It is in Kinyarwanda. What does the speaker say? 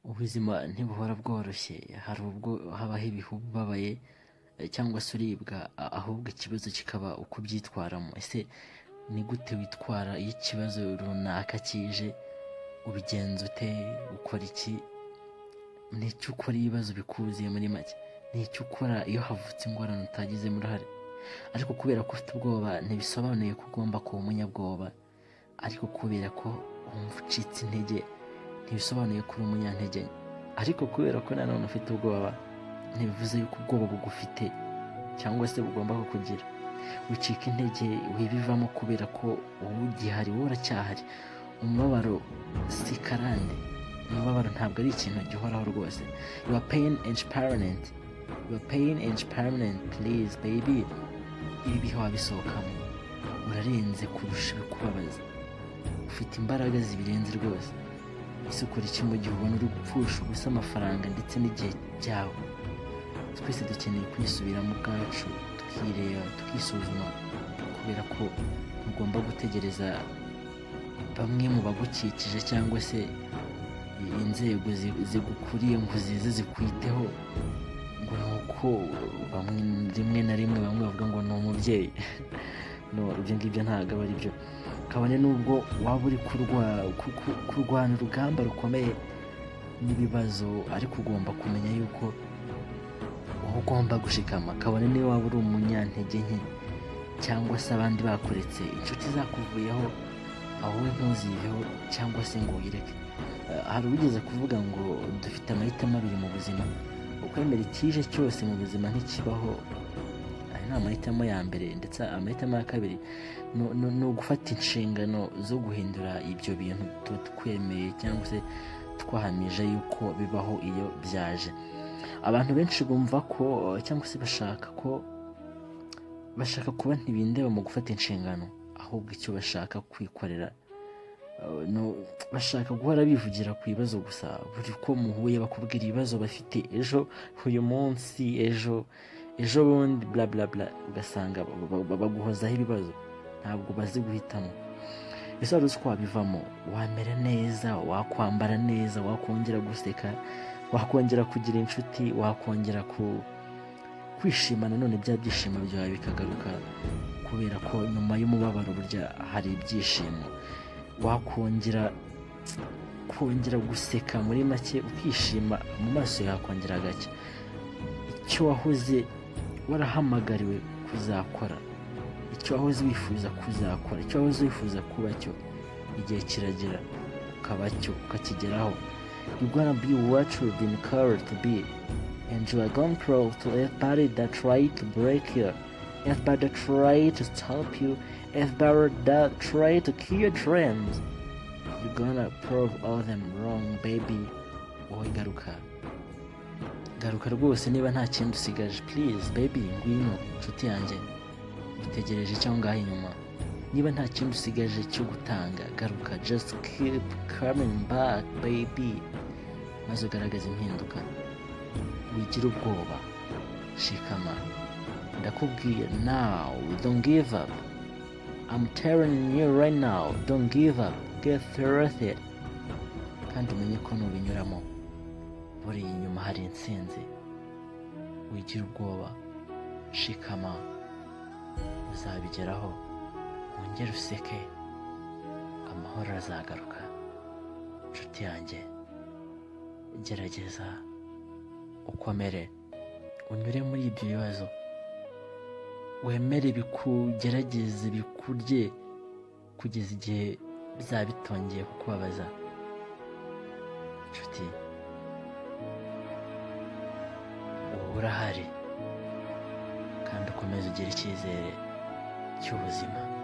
Ubuzima ntibuhora bworoshye, hari ubwo habaho ibihe uba ubabaye cyangwa se uribwa, ahubwo ikibazo kikaba uko ubyitwaramo. Ese ni gute witwara iyo ikibazo runaka kije? Ubigenza ute? Ukora iki? Ni iki ukora iyo ibibazo bikuziye? Muri make ni iki ukora iyo havutse ingorane utagizemo uruhare? Ariko kubera ko ufite ubwoba ntibisobanuye ko ugomba kuba umunyabwoba, ariko kubera ko wumva ucitse intege ntibisobanuye ko uri umunyantege nke. Ariko kubera ko nanone ufite ubwoba ntibivuze yuko ubwoba bugufite cyangwa se bugomba kukugira. Wicika intege, wibivamo kubera ko wowe ugihari, wowe uracyahari. Umubabaro si karande, umubabaro ntabwo ari ikintu gihoraho rwose. Your pain is permanent, your pain is permanent, please baby. Ibi bihe wabisohokamo, urarenze kurusha ibikubabaza, ufite imbaraga zibirenze rwose. Ese ukora iki mu gihe ubona uri gupfusha ubusa amafaranga ndetse n'igihe cyawe? Twese dukeneye kwisubiramo ubwacu, tukireba, tukisuzuma, kubera ko ntugomba gutegereza bamwe mu bagukikije cyangwa se inzego zigukuriye ngo zize zikwiteho, ngo ni uko rimwe na rimwe bamwe bavuga ngo ni umubyeyi. No, ibyo ngibyo ntabwo aba ari byo. Kabone n'ubwo waba uri kurwana urugamba rukomeye n'ibibazo, ariko ugomba kumenya yuko wowe ugomba gushikama. Kabone niyo waba uri umunyantege nke cyangwa se abandi bakuretse, inshuti zakuvuyeho, aho wowe ntuziveho cyangwa se ngo wireke. Hari uwigeze kuvuga ngo dufite amahitamo abiri mu buzima. Ukwemera ikije cyose mu buzima ntikibaho. Aya ni amahitamo ya mbere, ndetse amahitamo ya kabiri ni ugufata inshingano zo guhindura ibyo bintu tuba twemeye cyangwa se twahamije yuko bibaho iyo byaje. Abantu benshi bumva ko cyangwa se bashaka kuba ntibindeba mu gufata inshingano, ahubwo icyo bashaka kwikorera, bashaka guhora bivugira ku bibazo gusa. Buri ko muhuye bakubwira ibibazo bafite ejo, uyu munsi, ejo bundi, bla bla bla, ugasanga baguhozaho ibibazo, ntabwo bazi guhitamo. Ese wari uzi ko wabivamo? Wamera neza, wakwambara neza, wakongera guseka, wakongera kugira inshuti, wakongera kwishima, nanone bya byishimo byawe bikagaruka, kubera ko nyuma y'umubabaro burya hari ibyishimo. Wakongera guseka, muri make ukishima, mu maso yakongera agacya. Icyo wahoze warahamagariwe kuzakora, icyo wahoze wifuza kuzakora, icyo wahoze wifuza kuba cyo, igihe kiragera ukaba cyo, ukakigeraho. You're gonna be what you've been called to be, and you are going prove to everybody that try to break you, everybody that try to stop you, everybody that try to kill your dreams. You're gonna prove all them wrong, baby. Wowe garuka rwose, niba nta kintu usigaje, please baby, ngwino nshuti yanjye, utegereje cyangwa ngaho inyuma. Niba nta kintu usigaje cyo gutanga, garuka, just keep coming back baby, maze ugaragaza impinduka. Wigira ubwoba, shikama, ndakubwiye now, don't give up. I'm telling you right now, don't give up, get through it. Kandi umenye ko nubinyuramo, buri inyuma hari intsinzi. Wigira ubwoba, shikama, uzabigeraho. Wongere useke, amahoro azagaruka. Nshuti yanjye, gerageza ukomere, unyure muri ibyo bibazo, wemere bikugerageze, bikurye, kugeza igihe bizaba bitongeye kukubabaza. Nshuti, wowe urahari, kandi ukomeze ugire icyizere cy'ubuzima.